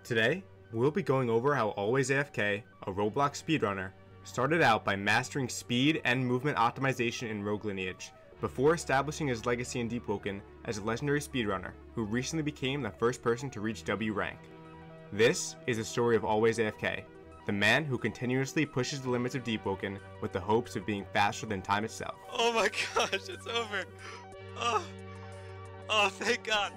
Today, we'll be going over how Always AFK, a Roblox speedrunner, started out by mastering speed and movement optimization in Rogue Lineage, before establishing his legacy in Deepwoken as a legendary speedrunner who recently became the first person to reach W rank. This is the story of Always AFK, the man who continuously pushes the limits of Deepwoken with the hopes of being faster than time itself. Oh my gosh, it's over. Oh, thank God.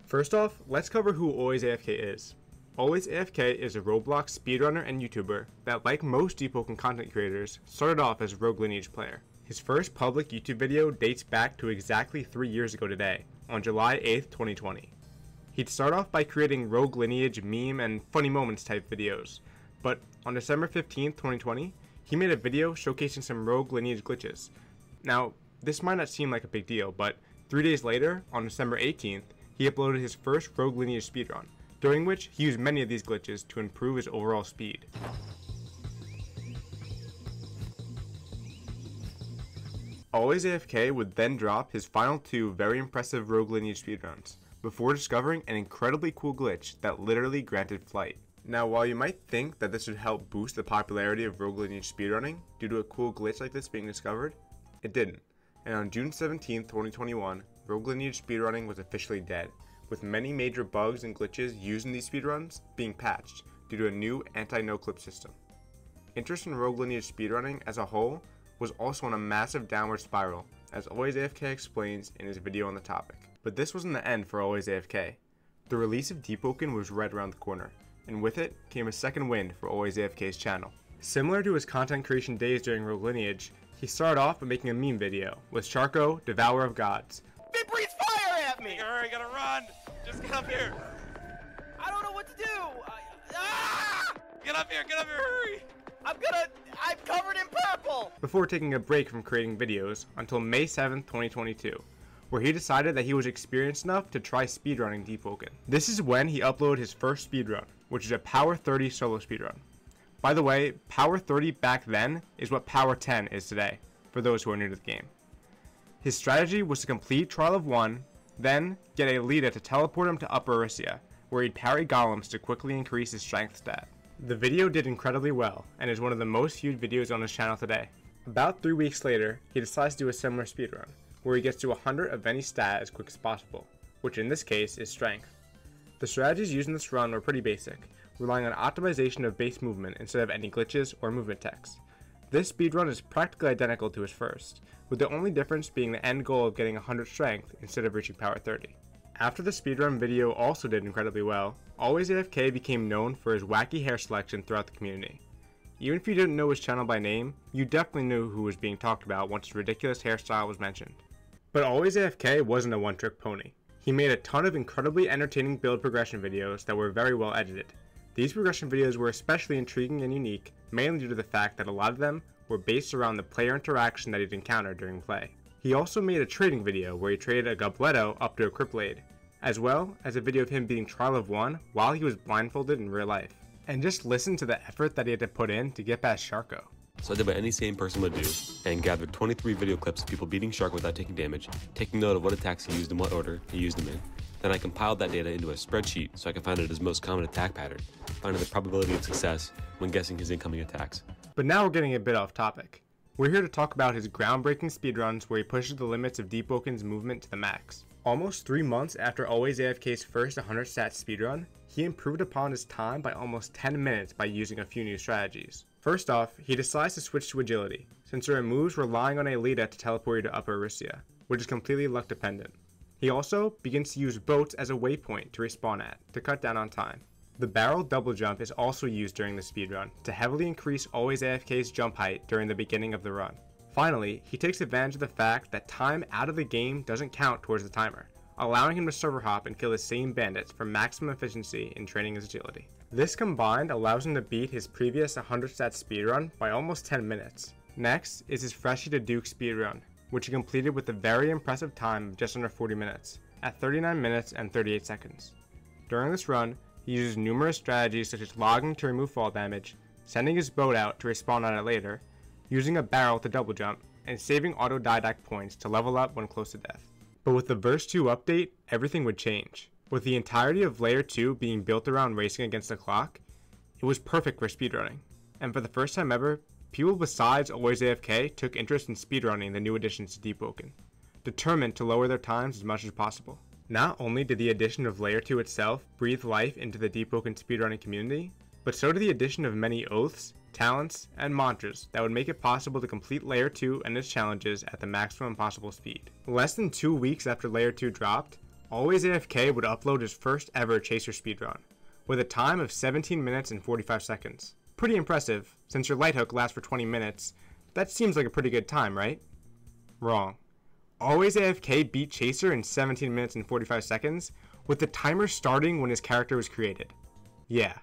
First off, let's cover who Always AFK is. Always AFK is a Roblox speedrunner and YouTuber that, like most Deepwoken content creators, started off as a Rogue Lineage player. His first public YouTube video dates back to exactly 3 years ago today, on July 8th, 2020. He'd start off by creating Rogue Lineage meme and funny moments type videos, but on December 15th, 2020, he made a video showcasing some Rogue Lineage glitches. Now, this might not seem like a big deal, but 3 days later, on December 18th, he uploaded his first Rogue Lineage speedrun, during which he used many of these glitches to improve his overall speed. Always AFK would then drop his final 2 very impressive Rogue Lineage speedruns, before discovering an incredibly cool glitch that literally granted flight. Now, while you might think that this would help boost the popularity of Rogue Lineage speedrunning due to a cool glitch like this being discovered, it didn't, and on June 17, 2021, Rogue Lineage speedrunning was officially dead, with many major bugs and glitches used in these speedruns being patched due to a new anti-no-clip system. Interest in Rogue Lineage speedrunning as a whole was also on a massive downward spiral, as Always AFK explains in his video on the topic. But this wasn't the end for Always AFK. The release of Deepwoken was right around the corner, and with it came a second wind for Always AFK's channel. Similar to his content creation days during Rogue Lineage, he started off by making a meme video with Sharko, Devourer of Gods. It breathes fire at me! Hurry, gotta run! Just get up here! I don't know what to do! Get up here, hurry! I'm covered in purple! Before taking a break from creating videos until May 7th, 2022, where he decided that he was experienced enough to try speedrunning Deepwoken. This is when he uploaded his first speedrun, which is a Power 30 solo speedrun. By the way, Power 30 back then is what Power 10 is today, for those who are new to the game. His strategy was to complete Trial of 1, then get a leader to teleport him to Upper Arisia, where he'd parry golems to quickly increase his strength stat. The video did incredibly well, and is one of the most viewed videos on his channel today. About 3 weeks later, he decides to do a similar speedrun, where he gets to 100 of any stat as quick as possible, which in this case is strength. The strategies used in this run were pretty basic, relying on optimization of base movement instead of any glitches or movement techs. This speedrun is practically identical to his first, with the only difference being the end goal of getting 100 strength instead of reaching Power 30. After the speedrun video also did incredibly well, Always AFK became known for his wacky hair selection throughout the community. Even if you didn't know his channel by name, you definitely knew who was being talked about once his ridiculous hairstyle was mentioned. But Always AFK wasn't a one-trick pony. He made a ton of incredibly entertaining build progression videos that were very well edited. These progression videos were especially intriguing and unique, mainly due to the fact that a lot of them were based around the player interaction that he'd encountered during play. He also made a trading video where he traded a Gobletto up to a Cripblade, as well as a video of him beating Trial of 1 while he was blindfolded in real life. And just listen to the effort that he had to put in to get past Sharko. So I did what any sane person would do, and gathered 23 video clips of people beating Shark without taking damage, taking note of what attacks he used in what order he used them in. Then I compiled that data into a spreadsheet so I could find out his most common attack pattern, finding the probability of success when guessing his incoming attacks. But now we're getting a bit off topic. We're here to talk about his groundbreaking speedruns where he pushes the limits of Deepwoken's movement to the max. Almost 3 months after Always AFK's first 100 stat speedrun, he improved upon his time by almost 10 minutes by using a few new strategies. First off, he decides to switch to agility, since it removes relying on a leader to teleport you to Upper Arisia, which is completely luck dependent. He also begins to use boats as a waypoint to respawn at, to cut down on time. The barrel double jump is also used during the speedrun to heavily increase Always AFK's jump height during the beginning of the run. Finally, he takes advantage of the fact that time out of the game doesn't count towards the timer, allowing him to server hop and kill the same bandits for maximum efficiency in training his agility. This combined allows him to beat his previous 100 stat speedrun by almost 10 minutes. Next is his freshie to Duke speedrun, which he completed with a very impressive time of just under 40 minutes, at 39 minutes and 38 seconds. During this run, he uses numerous strategies such as logging to remove fall damage, sending his boat out to respawn on it later, using a barrel to double jump, and saving autodidact points to level up when close to death. But with the verse 2 update, everything would change. With the entirety of layer 2 being built around racing against the clock, it was perfect for speedrunning. And for the first time ever, people besides Always AFK took interest in speedrunning the new additions to Deepwoken, determined to lower their times as much as possible. Not only did the addition of layer 2 itself breathe life into the Deepwoken speedrunning community, but so did the addition of many oaths, talents, and mantras that would make it possible to complete layer 2 and its challenges at the maximum possible speed. Less than 2 weeks after layer 2 dropped, Always AFK would upload his first ever chaser speedrun, with a time of 17 minutes and 45 seconds. Pretty impressive, since your light hook lasts for 20 minutes, that seems like a pretty good time, right? Wrong. Always AFK beat Chaser in 17 minutes and 45 seconds, with the timer starting when his character was created. Yeah.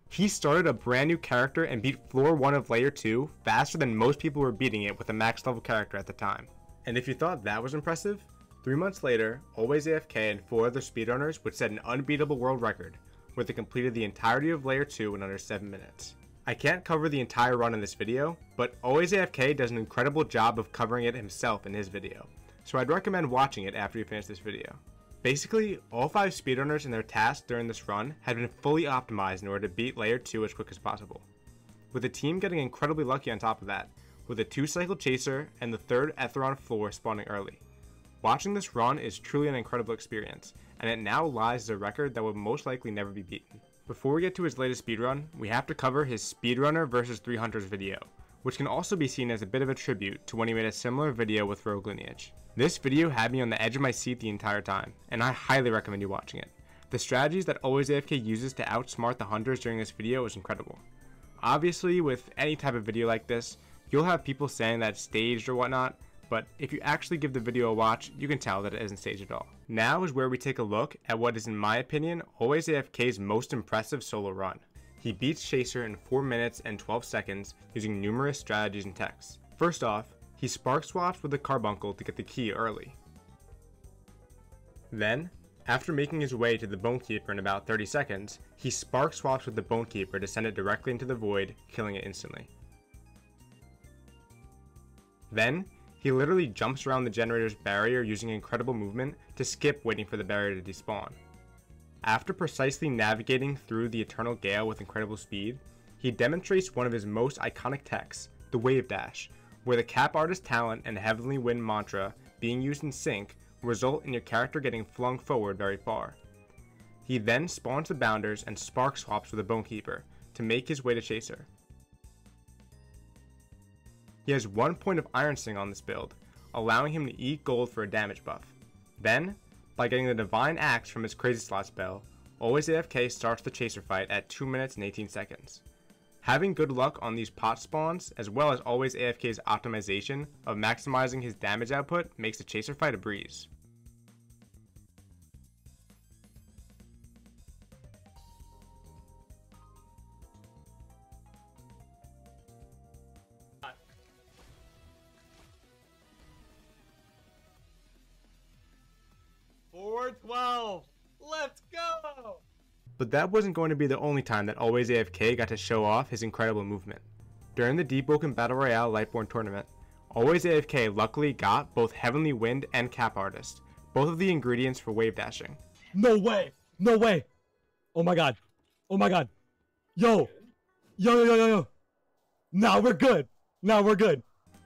He started a brand new character and beat floor 1 of layer 2 faster than most people were beating it with a max level character at the time. And if you thought that was impressive, 3 months later, Always AFK and 4 other speedrunners would set an unbeatable world record, where they completed the entirety of layer 2 in under 7 minutes. I can't cover the entire run in this video, but Always AFK does an incredible job of covering it himself in his video, so I'd recommend watching it after you finish this video. Basically, all 5 speedrunners and their tasks during this run had been fully optimized in order to beat layer 2 as quick as possible, with the team getting incredibly lucky on top of that, with a 2-cycle chaser and the 3rd Etheron floor spawning early. Watching this run is truly an incredible experience, and it now lies as a record that will most likely never be beaten. Before we get to his latest speedrun, we have to cover his Speedrunner vs 3 Hunters video, which can also be seen as a bit of a tribute to when he made a similar video with Rogue Lineage. This video had me on the edge of my seat the entire time, and I highly recommend you watching it. The strategies that Always AFK uses to outsmart the Hunters during this video is incredible. Obviously, with any type of video like this, you'll have people saying that it's staged or whatnot, but if you actually give the video a watch, you can tell that it isn't staged at all. Now is where we take a look at what is, in my opinion, Always AFK's most impressive solo run. He beats Chaser in 4 minutes and 12 seconds using numerous strategies and techs. First off, he spark swaps with the carbuncle to get the key early. Then, after making his way to the Bonekeeper in about 30 seconds, he spark swaps with the Bonekeeper to send it directly into the void, killing it instantly. Then, he literally jumps around the generator's barrier using incredible movement to skip waiting for the barrier to despawn. After precisely navigating through the Eternal Gale with incredible speed, he demonstrates one of his most iconic techs, the Wave Dash, where the Cap Artist talent and Heavenly Wind mantra being used in sync result in your character getting flung forward very far. He then spawns the Bounders and spark swaps with the Bonekeeper to make his way to Chaser. He has 1 point of Iron Sting on this build, allowing him to eat gold for a damage buff. Then, by getting the Divine Axe from his Crazy Slot spell, Always AFK starts the Chaser fight at 2 minutes and 18 seconds. Having good luck on these pot spawns, as well as Always AFK's optimization of maximizing his damage output, makes the Chaser fight a breeze. Let's go! But that wasn't going to be the only time that Always AFK got to show off his incredible movement. During the Deepwoken Battle Royale Lightborn tournament, Always AFK luckily got both Heavenly Wind and Cap Artist, both of the ingredients for wave dashing. No way! No way! Oh my god. Oh my god. Yo! Yo. Now we're good. Now we're good.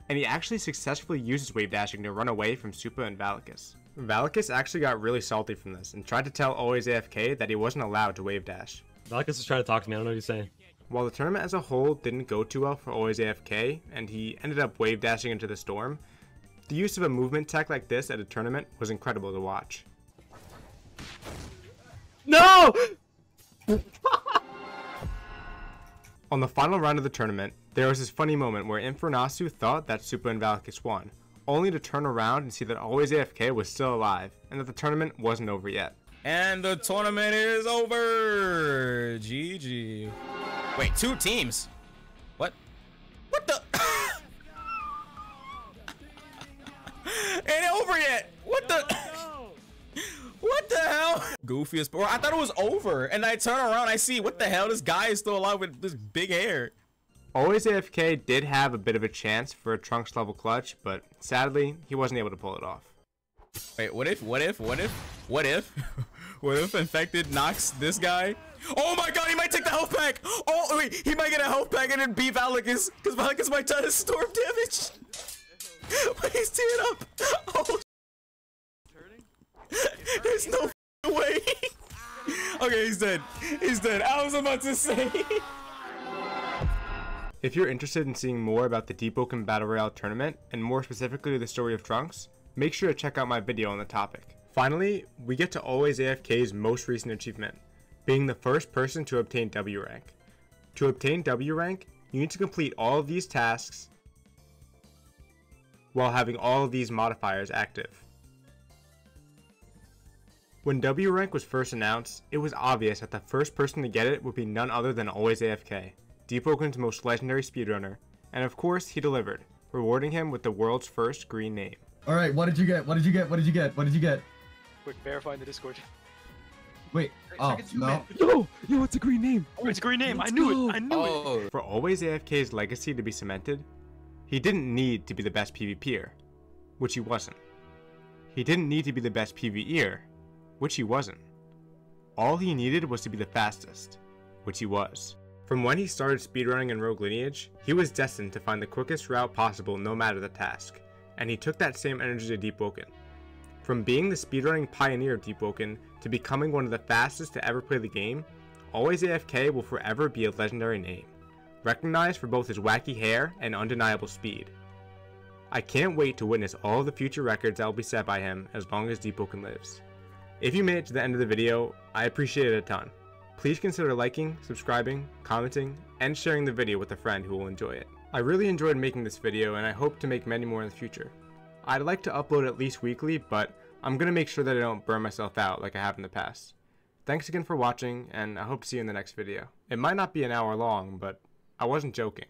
And he actually successfully uses wave dashing to run away from Supa and Valakis. Valakis actually got really salty from this and tried to tell Always AFK that he wasn't allowed to wave dash. Valakis is trying to talk to me, I don't know what he's saying. While the tournament as a whole didn't go too well for Always AFK, and he ended up wave dashing into the storm, the use of a movement tech like this at a tournament was incredible to watch. No! On the final round of the tournament, there was this funny moment where Infernasu thought that Supa and Valakis won, only to turn around and see that Always AFK was still alive, and that the tournament wasn't over yet. And the tournament is over. GG. Wait, 2 teams? What? What the? yet. What the? What the hell? Goofiest, bro. I thought it was over, and I turn around, I see, what the hell? This guy is still alive with this big hair. Always AFK did have a bit of a chance for a Trunks level clutch, but sadly, he wasn't able to pull it off. Wait, what if Infected knocks this guy? Oh my god, he might take the health pack! Oh, wait, he might get a health pack and then beat Valicus, because Valicus might try to storm damage. But he's tearing up. Oh, there's no way. Okay, he's dead. He's dead. I was about to say. If you're interested in seeing more about the Deepwoken Battle Royale tournament, and more specifically the story of Trunks, make sure to check out my video on the topic. Finally, we get to Always AFK's most recent achievement, being the first person to obtain W rank. To obtain W rank, you need to complete all of these tasks while having all of these modifiers active. When W rank was first announced, it was obvious that the first person to get it would be none other than Always AFK, Deepwoken's most legendary speedrunner, and of course he delivered, rewarding him with the world's first green name. Alright, what did you get? What did you get? What did you get? What did you get? Quick, verify in the Discord. Wait, oh, no. Yo, it's a green name. Oh, it's a green name. I knew it. I knew it. For Always AFK's legacy to be cemented, he didn't need to be the best PvPer, which he wasn't. He didn't need to be the best PvEer, which he wasn't. All he needed was to be the fastest, which he was. From when he started speedrunning in Rogue Lineage, he was destined to find the quickest route possible no matter the task, and he took that same energy to Deepwoken. From being the speedrunning pioneer of Deepwoken to becoming one of the fastest to ever play the game, Always AFK will forever be a legendary name, recognized for both his wacky hair and undeniable speed. I can't wait to witness all of the future records that will be set by him as long as Deepwoken lives. If you made it to the end of the video, I appreciate it a ton. Please consider liking, subscribing, commenting, and sharing the video with a friend who will enjoy it. I really enjoyed making this video and I hope to make many more in the future. I'd like to upload at least weekly, but I'm going to make sure that I don't burn myself out like I have in the past. Thanks again for watching, and I hope to see you in the next video. It might not be an hour long, but I wasn't joking.